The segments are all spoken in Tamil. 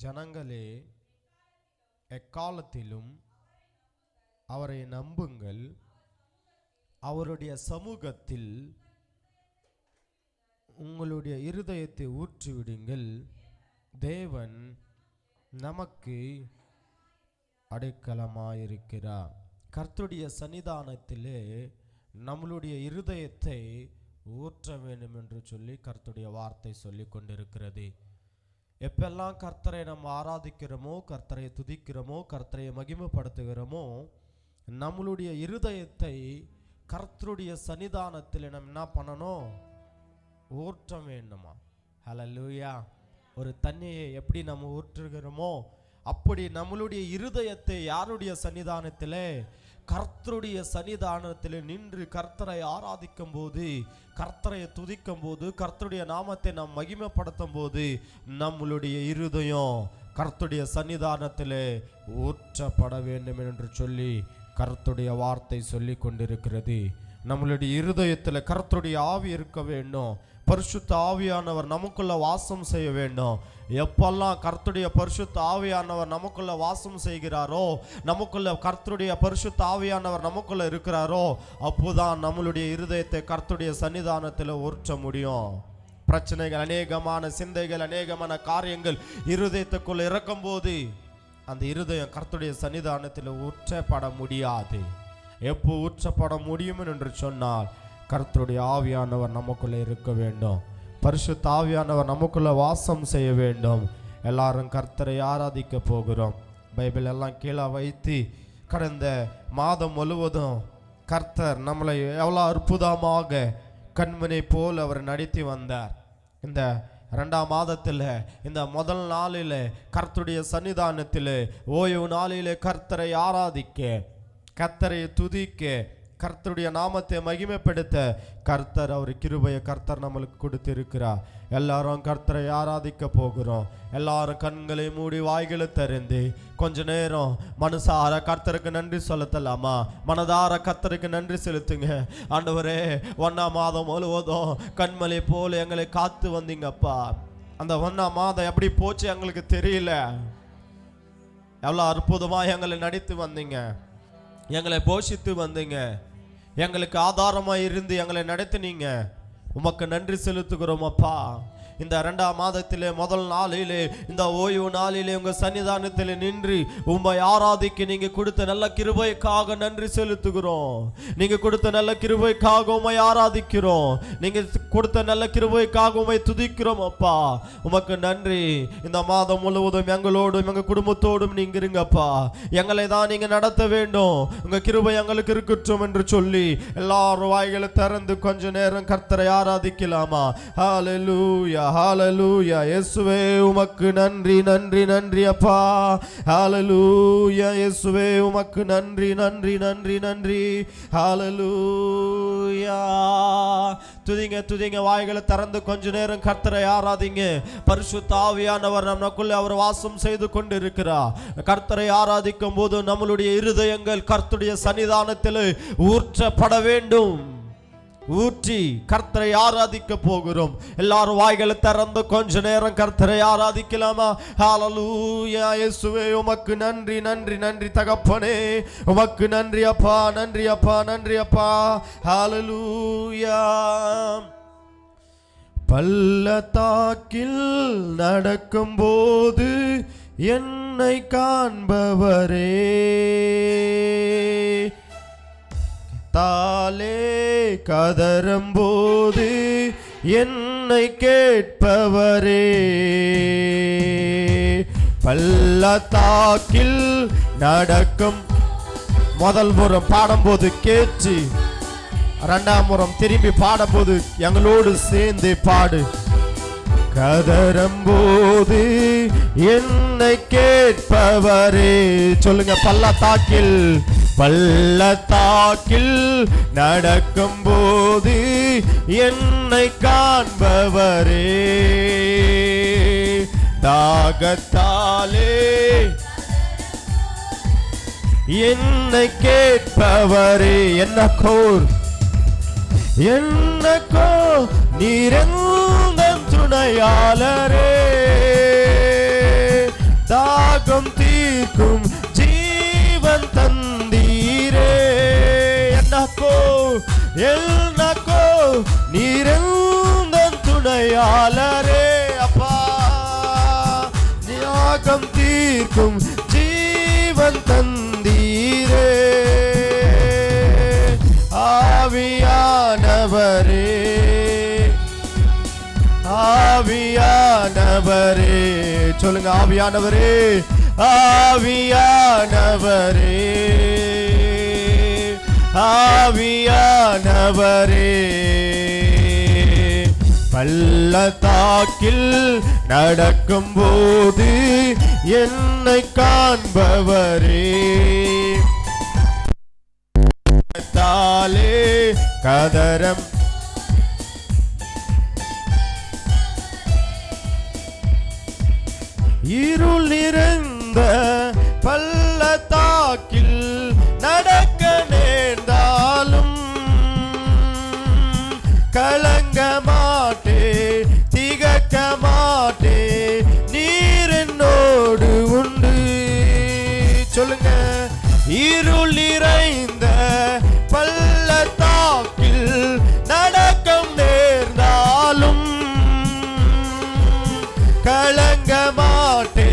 ஜனங்களே, எக்காலத்திலும் அவரை நம்புங்கள், அவருடைய சமூகத்தில் உங்களுடைய இருதயத்தை ஊற்றிவிடுங்கள். தேவன் நமக்கு அடைக்கலமாயிருக்கிறார். கர்த்தருடைய சன்னிதானத்திலே நம்மளுடைய இருதயத்தை ஊற்ற வேண்டும் என்று சொல்லி கர்த்தருடைய வார்த்தை சொல்லி கொண்டிருக்கிறது. எப்பெல்லாம் கர்த்தரை நம்ம ஆராதிக்கிறோமோ, கர்த்தரை துதிக்கிறோமோ, கர்த்தரை மகிமைப்படுத்துகிறோமோ, நம்மளுடைய இருதயத்தை கர்த்தருடைய சன்னிதானத்தில் நம்ம என்ன பண்ணணும்? ஊற்ற வேண்டுமா? ஹல்லேலூயா. ஒரு தண்ணியை எப்படி நம்ம ஊற்றுகிறோமோ அப்படி நம்மளுடைய இருதயத்தை யாருடைய சன்னிதானத்திலே? கர்த்தருடைய சன்னிதானத்தில் நின்று கர்த்தரை ஆராதிக்கும் போது, கர்த்தரை துதிக்கும் போது, கர்த்தருடைய நாமத்தை நாம் மகிமைப்படுத்தும் போது நம்மளுடைய இருதயம் கர்த்தருடைய சன்னிதானத்திலே ஊற்றப்பட வேண்டும் என்று சொல்லி கர்த்தருடைய வார்த்தை சொல்லி கொண்டிருக்கிறது. நம்மளுடைய இருதயத்தில் கர்த்தருடைய ஆவி இருக்க வேண்டும். பரிசுத்த ஆவியானவர் நமக்குள்ள வாசம் செய்ய வேண்டும். எப்பெல்லாம் கர்த்தருடைய பரிசுத்த ஆவியானவர் நமக்குள்ள வாசம் செய்கிறாரோ, நமக்குள்ள கர்த்தருடைய பரிசுத்த ஆவியானவர் நமக்குள்ள இருக்கிறாரோ, அப்போதான் நம்மளுடைய இருதயத்தை கர்த்தருடைய சன்னிதானத்தில் ஊற்ற முடியும். பிரச்சனைகள், அநேகமான சிந்தைகள், அநேகமான காரியங்கள் இருதயத்துக்குள்ள இறக்கும் போது அந்த இருதயம் கர்த்தருடைய சன்னிதானத்தில் ஊற்றப்பட முடியாது. எப்போ ஊற்றப்பட முடியும் என்று சொன்னால் கர்த்தருடைய ஆவியானவர் நமக்குள்ளே இருக்க வேண்டும். பரிசுத்த ஆவியானவர் நமக்குள்ள வாசம் செய்ய வேண்டும். எல்லாரும் கர்த்தரை ஆராதிக்க போகிறோம். பைபிள் எல்லாம் கீழே வைத்து கடந்த மாதம் முழுவதும் கர்த்தர் நம்மளை எவ்வளோ அற்புதமாக கண்மணி போல் அவர் நடத்தி வந்தார். இந்த 2ஆம் மாதத்தில் இந்த முதல் நாளில் கர்த்தருடைய சன்னிதானத்தில் ஓய்வு நாளில் கர்த்தரை ஆராதிக்க, கர்த்தரை துதிக்க, கர்த்தருடைய நாமத்தை மகிமைப்படுத்த கர்த்தர் அவர் கிருபையை கர்த்தர் நம்மளுக்கு கொடுத்திருக்கிறார். எல்லாரும் கர்த்தரை ஆராதிக்க போகிறோம். எல்லாரும் கண்களை மூடி வாய்களை திறந்து கொஞ்ச நேரம் மனசார கர்த்தருக்கு நன்றி செலுத்தலாமா? மனதார கர்த்தருக்கு நன்றி செலுத்துங்க. ஆண்டவரே, 1ஆம் மாதம் முழுவதும் கண்மலை போல எங்களை காத்து வந்தீங்கப்பா. அந்த 1ஆம் மாதம் எப்படி போச்சு எங்களுக்கு தெரியல. எவ்வளோ அற்புதமாக எங்களை நடித்து வந்தீங்க, எங்களை போஷித்து வந்தீங்க, எங்களுக்கு ஆதாரமாக இருந்து எங்களை நடத்தினீங்க. உமக்கு நன்றி செலுத்துகிறோம் அப்பா. இந்த 2ஆம் மாதத்திலே முதல் நாளிலே, இந்த ஓய்வு நாளிலே உங்கள் சன்னிதானத்தில் நின்று உம்மை ஆராதிக்க நீங்க கொடுத்த நல்ல கிருபைக்காக நன்றி செலுத்துகிறோம். நீங்க கொடுத்த நல்ல கிருபைக்காக உம்மை ஆராதிக்கிறோம். நீங்க கொடுத்த நல்ல கிருபைக்காக உம்மை துதிக்கிறோம் அப்பா. உமக்கு நன்றி. இந்த மாதம் முழுவதும் எங்களோடும் எங்க குடும்பத்தோடும் நீங்க இருங்கப்பா. எங்களை தான் நீங்க நடத்த வேண்டும். உங்க கிருபை எங்களுக்கு இருக்கட்டும் என்று சொல்லி எல்லாரும் வாய்களை திறந்து கொஞ்ச நேரம் கர்த்தரை ஆராதிக்கலாமா? ஹல்லேலூயா, ஹல்லேலூயா. இயேசுவே உமக்கு நன்றி, நன்றி, நன்றி அப்பா. ஹல்லேலூயா. இயேசுவே உமக்கு நன்றி, நன்றி, நன்றி, நன்றி. ஹல்லேலூயா. துதிங்க, துதிங்க. வாய்களை திறந்து கொஞ்ச நேரம் கர்த்தரை ஆராதிங்க. பரிசுத்த ஆவியானவர் நமக்குள்ளே அவர் வாசம் செய்து கொண்டிருக்கிறார். கர்த்தரை ஆராதிக்கும் போது நம்மளுடைய இருதயங்கள் கர்த்தருடைய சன்னிதானத்தில் ஊற்றப்பட வேண்டும். ஊற்றி கர்த்தரை ஆராதிக்க போகிறோம். எல்லாரும் வாய்களை திறந்து கொஞ்ச நேரம் கர்த்தரை ஆராதிக்கலாமா? ஹல்லேலூயா. இயேசுவே உமக்கு நன்றி, நன்றி, நன்றி தகப்பனே. உமக்கு நன்றி அப்பா, நன்றி அப்பா, நன்றி அப்பா. ஹல்லேலூயா. பள்ளத்தாக்கில் நடக்கும்போது என்னை காண்பவரே, தாலே கதறும்போது என்னை கேட்பவரே, பள்ளத்தாக்கில் நடக்கும். முதல் முறம் பாடும்போது கேட்டு, 2ஆம் முறம் திரும்பி பாடும்போது எங்களோடு சேர்ந்து பாடு. கதறும்போது என்னை கேட்பவரே. சொல்லுங்க, பள்ளத்தாக்கில், பள்ளத்தாக்கில் நடக்கும்போது என்னை காண்பவரே, தாகத்தாலே என்னை கேட்பவரே. என்னக்கோ நீரெந்த துணையாளரே, தாகம் தீர்க்கும் ஜீவன் தந்தீரே. என்னக்கோ என்னக்கோ நீரெந்தன் துணையாளரே. அப்பா தாகம் தீர்க்கும் ஜீவன் தந்தீரே. ஆவியானவரே ஆவியானவரே சொல்லுங்க. ஆவியானவரே ஆவியானவரே ஆவியானவரே பள்ளத்தாக்கில் நடக்கும் போது என்னை காண்பவரே. தாலே கதரம் இருள் நிறைந்த பள்ளத்தாக்கில் நடக்க நேர்ந்தாலும் கலங்க மாட்டே திகக்க மாட்டே நீர் என்னோடு உண்டு. சொல்லுங்க. இருள் நிறைந்த பள்ளத்தாக்கில் நடக்கம் நேர்ந்தாலும் கலங்க மாட்டே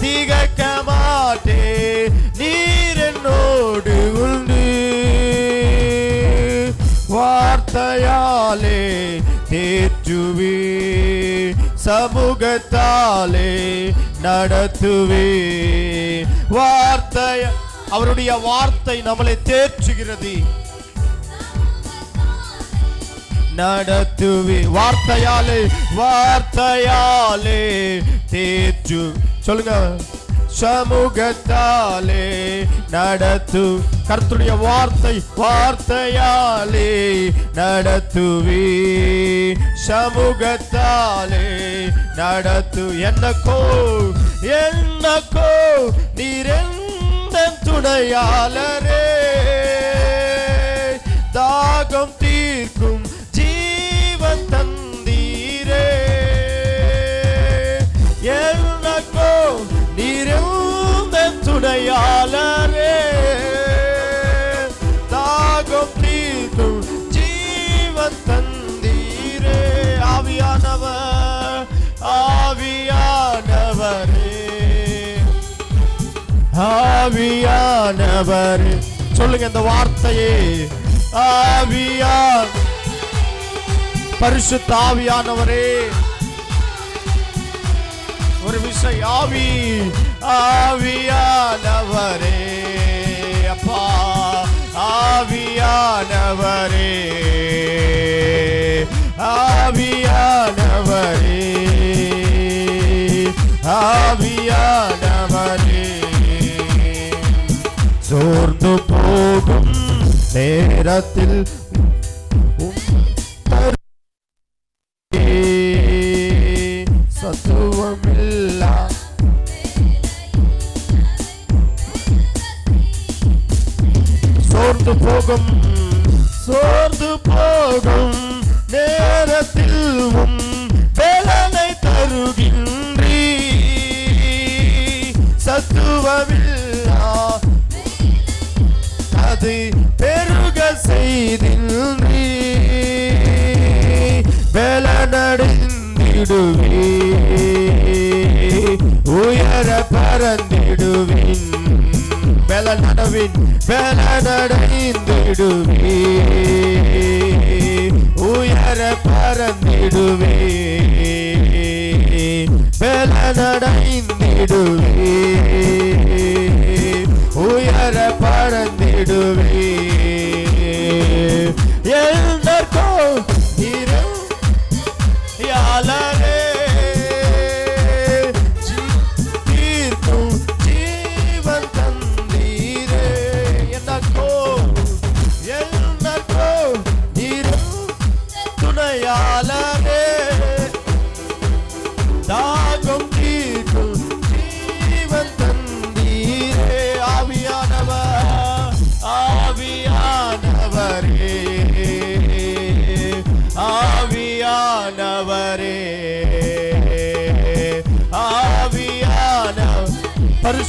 திகக்க மாட்டே நீர் என்னோடு உண்டு. வார்த்தையாலே தேற்றுவே சமூகத்தாலே நடத்துவே. வார்த்தை அவருடைய வார்த்தை நம்மளை தேற்றுகிறது, நடத்துவே. வார்த்தையாலே வார்த்தையாலே தேற்று. சொல்லுங்க. சமூகத்தாலே நடத்து. கர்த்தருடைய வார்த்தை வார்த்தையாலே நடத்துவே சமூகத்தாலே நடத்து. என்னக்கோ என்னக்கோ நீரெந்தன் துணையாளரே. தாகம் தீர்க்கும் ஜீவன் தந்தீரே. என்னக்கோ நீரெந்தன் துணையாளரே. தாகம் தீர்க்கும் ஜீவன் தந்தீரே. ஆவியானவர் ஆவியானவரே ஆவியானவரே. சொல்லுங்க இந்த வார்த்தையே. ஆவியான் பரிசுத்த ஆவியானவரே. ஒரு விஷயம். ஆவி ஆவியானவரே. அப்பா ஆவியானவரே ஆவியானவரே ஆவியானவரே. சோர்ந்து போகும் நேரத்தில் சத்துவமில்லா சோர்ந்து போகும் நேரத்தில் வேலனை தருகின்றீ. சத்துவமில்லா அது பெருக செய்தின்றீ. வேலனடைந்திடுவே உயர பறந்திடுவின். வேலனடைந்திடுவே உயர பறந்திடுவே. வேலனடைந்திடுவே உயர பறந்திடுவே. எல்லோர்க்கோ யாளரே தீர்க்கும் ஜீவன் தந்தீரே. என்னக்கோ எல்லோர்க்கோ துணையாளரே. தாகம் தீர்க்கும் ஜீவன் தந்தீரே. ஆவியானவர் ஆவியானவரே ஆவியானவரே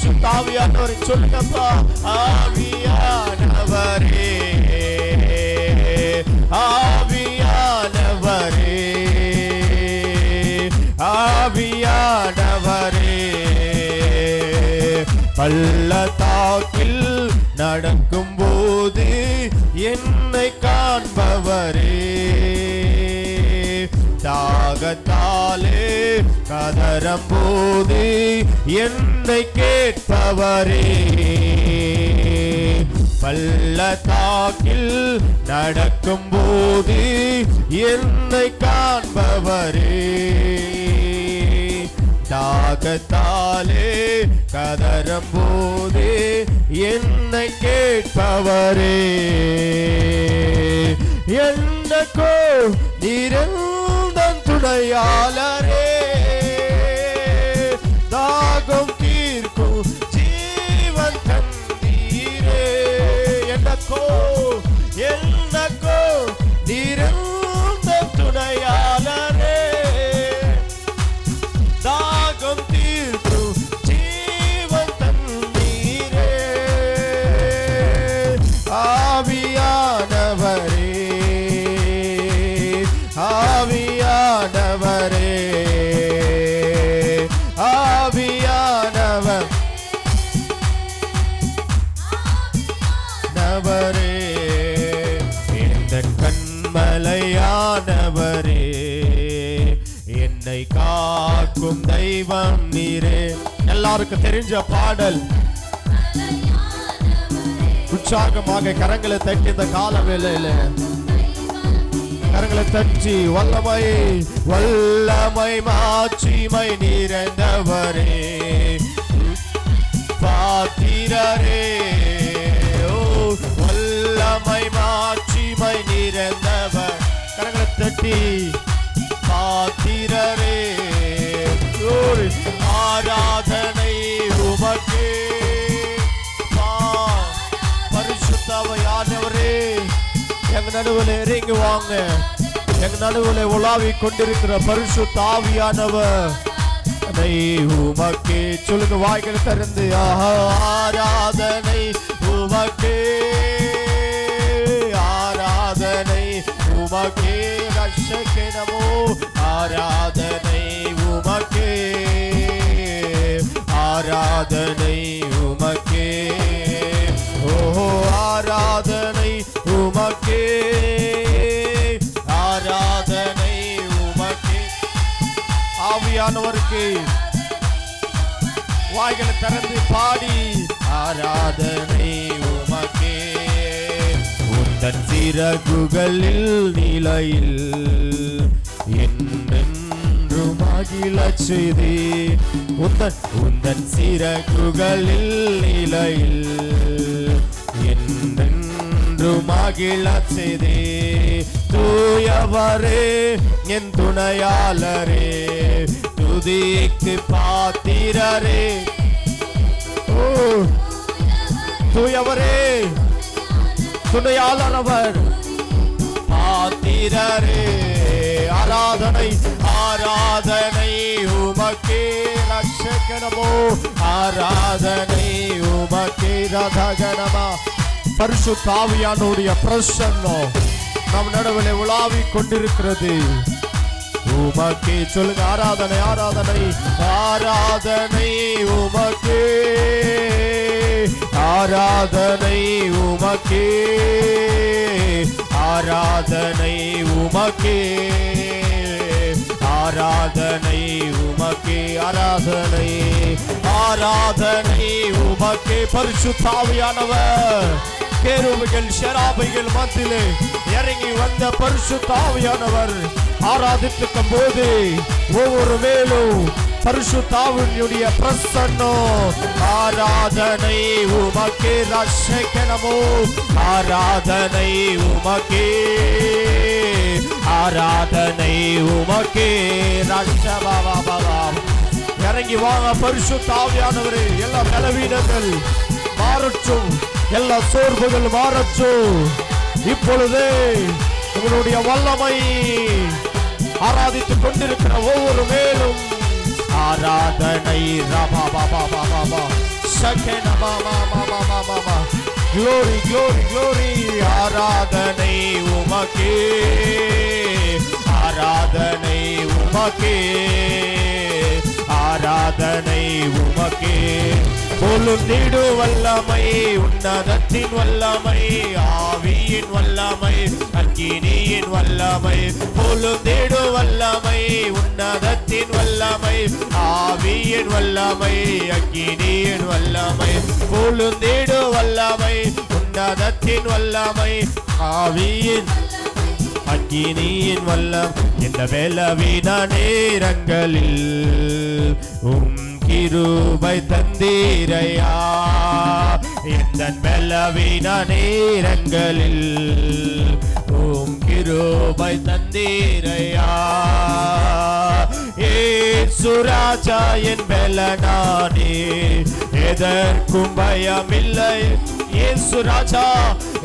பரிசுத்த ஆவியானவரை சொல்லுங்கப்பா. ஆவியானவரே, ஆவியானவரே, ஆவியானவரே, பள்ளத்தாக்கில் நடக்கும் போது என்னை காண்பவரே, தாகத்தாலே கதறும் போது என்னை கேட்பவரே, பள்ளத்தாக்கில் நடக்கும் போது என்னை காண்பவரே, தாகத்தாலே கதறும் போது என்னை கேட்பவரே, என்னக்கோ நீரெந்தன் துணையாளரே, தாகம் தீர்க்கும் ஜீவன் தந்தீரே, என்னக்கோ நீரெந்தன் துணையாளரே, தாகம் தீர்க்கும் ஜீவன் தந்தீரே, ஆவியானவரே, ஆவியானவரே, ஆவியானவர் நவரே, இந்த கண்மலையானவரே, என்னை காக்கும் தெய்வம் நீரே. எல்லாருக்கும் தெரிஞ்ச பாடல். உற்சாகமாக கரங்களை தட்டி இந்த கால வேளையில கரங்களை தட்டி வல்லமை வல்லமை மாட்சிமை நிறைந்தவரே, பாத்திரரே, ஓ வல்லமை மாட்சிமை நிறைந்தவர், கரங்களை தட்டி பாத்திரரே, ஆராதனை உமக்கே, பரிசுத்தவையானவரே, எங்க நடுவில் இறங்கி வாங்க. எங்க நடுவில் உலாவி கொண்டிருக்கிற பரிசுத்த ஆவியானவர் உமக்கே. சொல்லுங்க வாய்களை திறந்து, ஆராதனை உமக்கே, ஆராதனை உமக்கே, ரட்சகே நமோ, ஆராதனை உமக்கே, ஆராதனை உமக்கே, ஓஹோ ஆராதனை உமக்கே, ஆராதனை உமக்கே. ஆவியானவருக்கு வாய்களை திறந்து பாடி, ஆராதனை உமக்கே. உந்தன் சிறகுகளில் நிலையில் என்னென்று மகிழச் செய்தே, உந்தன் சிறகுகளில் நிலையில் என்னென்று மகிழச் செய்தே, தூயவரே என் துணையாளரே, துதிக்கு பாத்திரரே, ஓ தூயவரே துணையாளரவர், பாத்திரரே, ஆராதனை ஆராதனை உமக்கே, ரட்சகனமோ, ஆராதனை உமக்கே, ரதகனமா. பரிசுத்த ஆவியானுடைய பிரசன்னம் நம் நடுவில் உலாவி கொண்டிருக்கிறது. உமக்கே சொல்லுங்க, ஆராதனை ஆராதனை ஆராதனை உமக்கே, ஆராதனை உமக்கே, ஆராதனை உமக்கே, ஆராதனை உமக்கே, ஆராதனை ஆராதனை உமக்கே. பரிசுத்த ஆவியானவர் கேருபுகள் ஷெராபுகள் மத்தியிலே இறங்கி வந்த பரிசுத்த ஆவியானவர் ஆராதிக்கும் போது ஒவ்வொரு மேலும் பரிசுத்த ஆவியுடைய பிரசன்னம். ஆராதனை உமக்கே, ரட்சகனமோ, ஆராதனை உமக்கே, ஆராதனை உமக்கே, ரட்சபாபாபா. இறங்கி வாங்க பரிசுத்த ஆவியானவரே. எல்லா பலவீனங்கள் மாறட்டும், எல்லா சோர்வுகள் மாறட்டும். இப்பொழுதே உங்களுடைய வல்லமை ஆராதித்துக் கொண்டிருக்கிற ஒவ்வொரு மேலும் ஆராதனை ரபாபாபாபாபா Glory, glory, glory. ஆராதனை உமக்கே, ஆராதனை உமக்கே, ஆராதனை உமக்கே. பொழுந்திடு வல்லமை, உன்னதத்தின் வல்லமை, ஆவியின் வல்லமை, அக்கினியின் வல்லமை. பொழுந்திடு வல்லமை, உன்னதத்தின் வல்லமை, ஆவியின் வல்லமை, அக்கினியின் வல்லமை. பொழுந்திடு வல்லமை, உன்னதத்தின் வல்லமை, ஆவியின் அக்கினியின் வல்லம். இந்த பலவீன நேரங்களில் கிருபை தந்தீரையா, இந்த பலவீன நேரங்களில் கிருபை தந்தீரையா. இயேசு ராஜா என் பலனானே, எதற்கும் பயமில்லை. இயேசு ராஜா,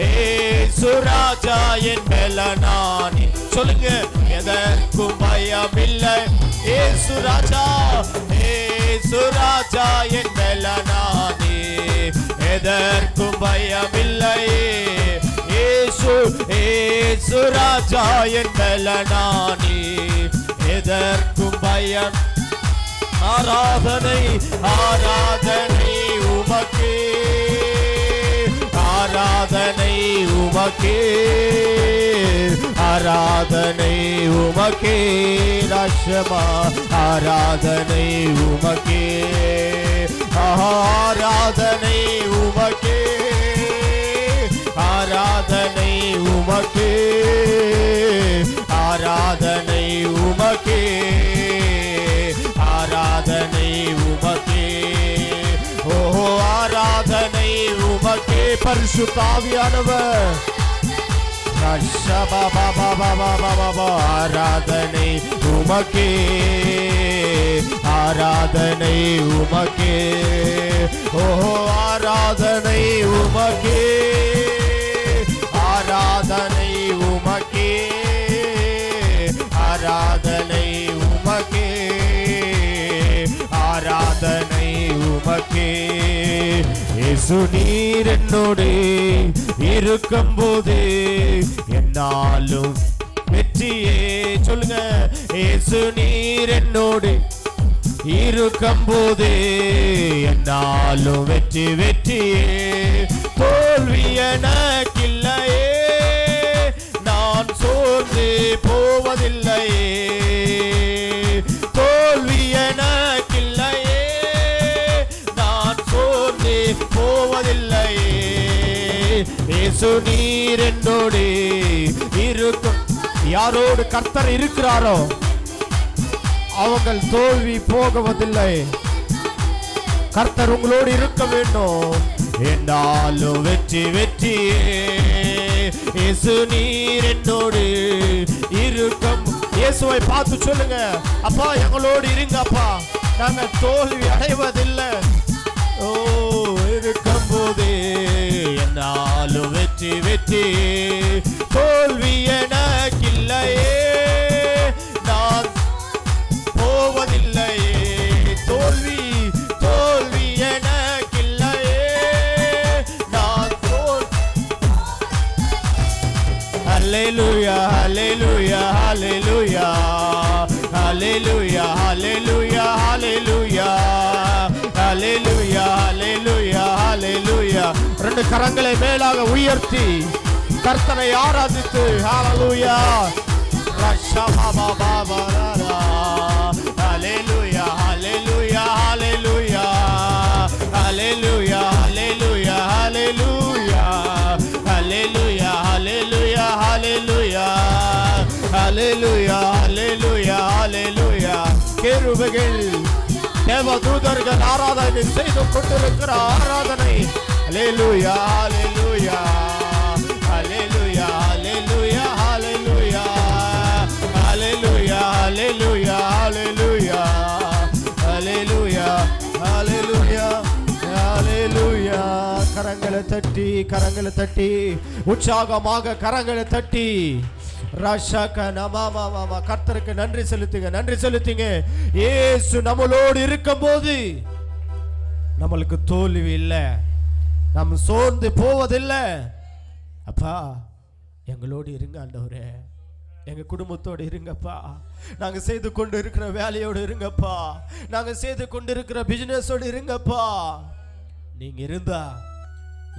இயேசு ராஜா என் பலனானே. சொல்லுங்க, எதற்கும் பயமில்லை. இயேசு ராஜா, இயேசு ராஜா என் பலனானே, எதற்கும் பயமில்லை. இயேசு, இயேசு ராஜா என் பலனானே, எதற்கும் பயம். ஆராதனை, ஆராதனை உமக்கே, ஆராதனை உமக்கே, ஆராதனை உமக்கே. ராஷமா ஆராதனை உமக்கே, ஆராதனை உமக்கே, ஆராதனை உமக்கே, ஆராதனை உமக்கே, ஆராதனை உமக்கே. ஓ ஆராதனை உமக்கே. பரிசுத்த ஆவியானவர், ஆராதனை உமக்கே, ஆராதனை உமக்கே. ஓ ஆராதனை உமக்கே, ஆராதனை உமக்கே, ஆராதனை உமக்கே, ஆராதனை உமக்கே. இயேசு நீர் என்னோடு இருக்கும் போது என்னாலும் வெற்றியே. சொல்லுங்க, இயேசு நீர் என்னோடு இருக்கும் போது என்னாலும் வெற்றி, வெற்றியே. தோல்வி எனக்கில்லையே, நான் சோர்ந்து போவதில்லையே. தோல்வி எனக்கில்லையே, நான் சோர்ந்து போவதில்லையே. இயேசு நீர் என்னோடு இருக்கும். யாரோடு கர்த்தர் இருக்கிறாரோ அவங்கள் தோல்வி போகுவதில்லை. கர்த்தர் உங்களோடு இருக்க வேண்டும். என்னாலும் வெற்றி, வெற்றியே. இயேசு நீர் என்னோடு இருக்கும். இயேசுவை பார்த்து சொல்லுங்க, அப்பா எங்களோடு இருங்க அப்பா, நாங்கள் தோல்வி அடைவதில்லை. ஓ இருக்கும் போது என்னாலும் வெற்றி, வெற்றியே. தோல்வி எனக்கில்லையே, நான் போவதில்லையே. தோல்வி, தோல்வி எனக்கில்லையே, நான் ஹல்லேலூயா, ஹல்லேலூயா, ஹல்லேலூயா, ஹல்லேலூயா, ஹல்லேலூயா, ஹல்லேலூயா, ஹல்லேலூயா, ஹல்லேலூயா, ஹல்லேலூயா. ரெண்டு கரங்களை மேலாக உயர்த்தி கர்த்தரை ஆராதித்து ஹல்லேலூயா. Hallelujah, hallelujah, hallelujah, hallelujah, hallelujah, hallelujah, hallelujah, hallelujah, hallelujah, hallelujah, hallelujah, hallelujah. கேருபைகள் தேவதூதர்கள் ஆராதனை செய்து கொண்டிருக்கிற ஆராதனை. Hallelujah, hallelujah, hallelujah, hallelujah, hallelujah, hallelujah, hallelujah, hallelujah, hallelujah, hallelujah, hallelujah. கரங்களை தட்டி, கரங்களை தட்டி, உற்சாகமாக கரங்களை தட்டி கர்த்தருக்கு நன்றி செலுத்துங்க, நன்றி செலுத்துங்க. இயேசு நம்மளோடு இருக்கும் போது நம்மளுக்கு தோல்வி இல்லை, நம்ம சோர்ந்து போவதில்லை. அப்பா எங்களோடு இருங்க ஆண்டவரே, எங்க குடும்பத்தோடு இருங்கப்பா. நாங்க செய்து கொண்டு இருக்கிற வேலையோடு இருங்கப்பா, நாங்க செய்து கொண்டு இருக்கிற பிசினஸோடு இருங்கப்பா. நீங்க இருந்தா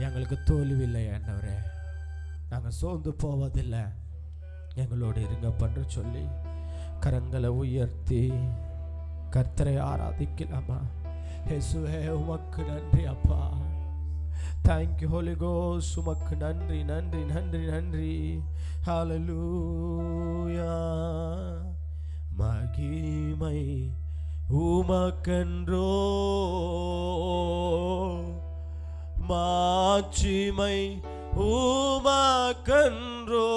எங்களுக்கு தோல்வி இல்லை ஆண்டவரே, நாங்க சோர்ந்து போவதில்லை, எங்களோடு இருங்கப்பான்னு சொல்லி கரங்களை உயர்த்தி கர்த்தரை ஆராதிக்கலாமா? இயேசுவே உமக்கு நன்றி அப்பா. தேங்க்யூ ஹோலி கோஸ்ட், உமக்கு நன்றி நன்றி நன்றி நன்றி. ஹல்லேலூயா. மகிமை உமக்கென்றோ, மாட்சிமை உமக்கென்றோ,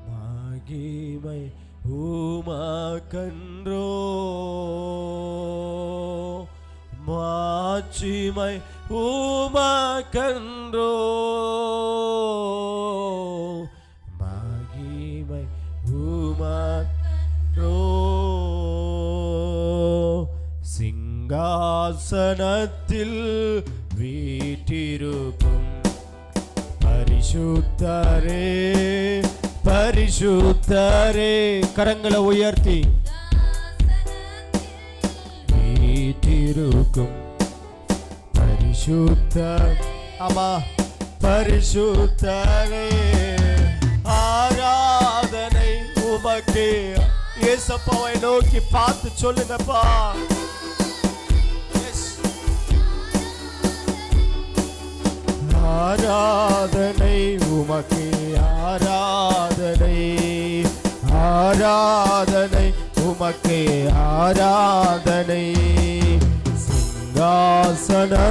மகிமை உமக்கென்றோ, மாட்சிமை உமக்கென்றோ, மகிமை உமக்கென்றோ. சிங்காசனத்தில் வீற்றிருக்கும் பரிசுத்தரே பரிசுத்தரே, கரங்களை உயர்த்தி வீற்றிருக்கும் பரிசுத்தர், ஆமா பரிசுத்தரே, ஆராதனை உமக்கே. இயேசப்பாவை நோக்கி பார்த்து சொல்லுங்கப்பா. ஆராதனை உமக்கே, ஆராதனை ஆராதனை உமக்கே, ஆராதனை. சிங்காசனத்தில்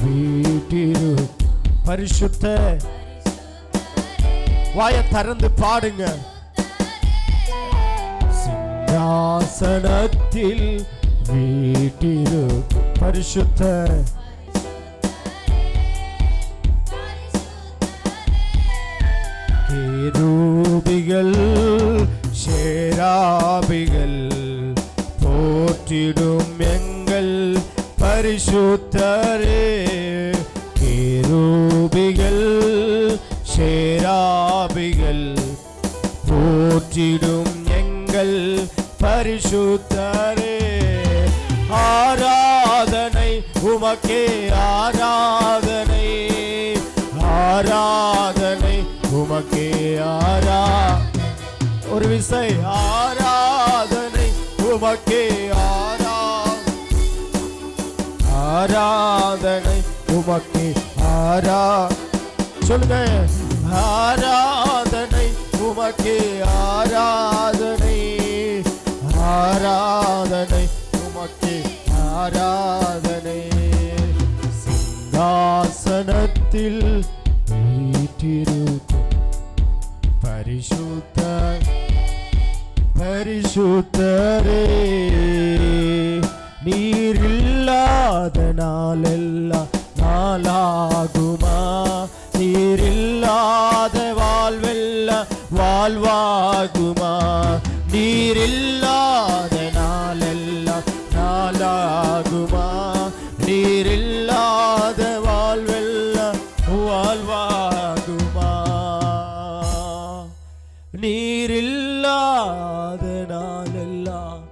வீட்டிரு பரிசுத்த, வாய திறந்து பாடுங்க. சிங்காசனத்தில் வீட்டிரு பரிசுத்த, கேருபிகள் சேராபிகள் போற்றிடும் எங்கள் பரிசுத்தரே. கேருபிகள் சேராபிகள் போற்றிடும் எங்கள் பரிசுத்தரே. ஆராதனை உமக்கே, ஆராதனை ஆராதனை உமக்கே, ஆரா ஒரு விசை ஆராதனை உமக்கே, ஆராதனை உமக்கே, சொல்லுங்க. ஆராதனை உமக்கே, ஆராதனை ஆராதனை உமக்கே, ஆராதனை. சிங்காசனத்தில் வீற்றிருக்கும் பரிசுத்த பரிசுத்தரே. நீர் இல்லாத நாளெல்லாம் நாளாகுமா? நீர் இல்லாத வாழ்வெல்லாம் வாழ்வாகுமா? நீர் இல்லாத நாளெல்லாம் நாளாகுமா? நீர் இல்லாத வாழ்வெல்லாம் வாழ்வாகுமா? நீர் இல்லாத நாளெல்லாம்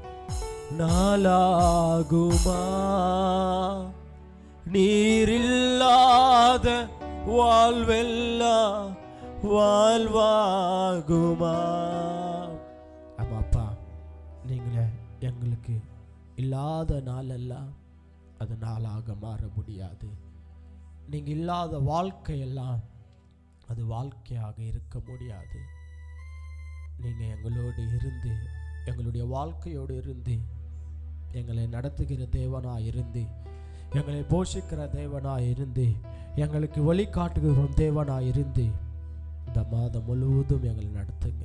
நாளாகுமா? நீர் இல்லாத வாழ்வெல்லாம் வாழ்வாகுமா? ஆமாப்பா, நீங்களே எங்களுக்கு இல்லாத நாளெல்லாம் அது நாளாக மாற முடியாது. நீங்கள் இல்லாத வாழ்க்கையெல்லாம் அது வாழ்க்கையாக இருக்க முடியாது. நீங்கள் எங்களோடு இருந்து, எங்களுடைய வாழ்க்கையோடு இருந்து, எங்களை நடத்துகிற தேவனாக இருந்து, எங்களை போஷிக்கிற தேவனாக இருந்து, எங்களுக்கு வழிகாட்டுகிற தேவனாக இருந்து இந்த மாதம் முழுவதும் எங்களை நடத்துங்க.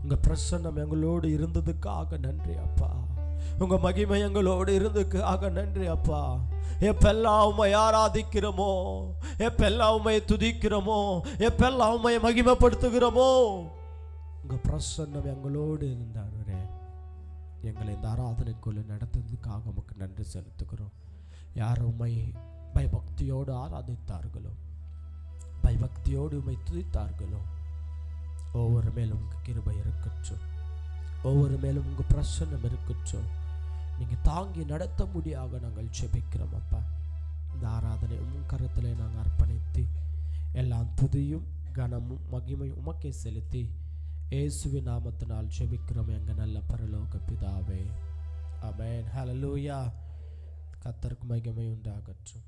உங்கள் பிரசன்னம் எங்களோடு இருந்ததுக்காக நன்றி அப்பா. உங்கள் மகிமை எங்களோடு இருந்ததுக்காக நன்றி அப்பா. எப்பெல்லாம் உம்மை ஆராதிக்கிறோமோ, எப்பெல்லாம் உம்மை துதிக்கிறோமோ, எப்பெல்லாம் உம்மை மகிமைப்படுத்துகிறோமோ, உங்கள் பிரசன்னம் எங்களோடு இருந்தாரே. எங்களை இந்த ஆராதனைக்குள்ள நடத்துறதுக்காக உமக்கு நன்றி செலுத்துகிறோம். யார் உம்மை பயபக்தியோடு ஆராதித்தார்களோ, பயபக்தியோடு உம்மை துதித்தார்களோ, ஒவ்வொரு மேலும் உங்கள் கிருபை இருக்கட்டும், ஒவ்வொரு மேலும் உங்கள் பிரசன்னம் இருக்கட்டும். நீங்கள் தாங்கி நடத்த முடியாக நாங்கள் ஜெபிக்கிறோம் அப்பா. இந்த ஆராதனை உம் கரத்திலே நாங்கள் அர்ப்பணித்து எல்லாம் துதியும் கனமும் மகிமையும் உமக்கே செலுத்தி இயேசுவின் நாமத்தினால் ஜெபிக்கிறோம் எங்கள் நல்ல பரலோக பிதாவே. ஆமென். ஹல்லேலூயா. கர்த்தருக்கு மகிமை உண்டாகட்டும்.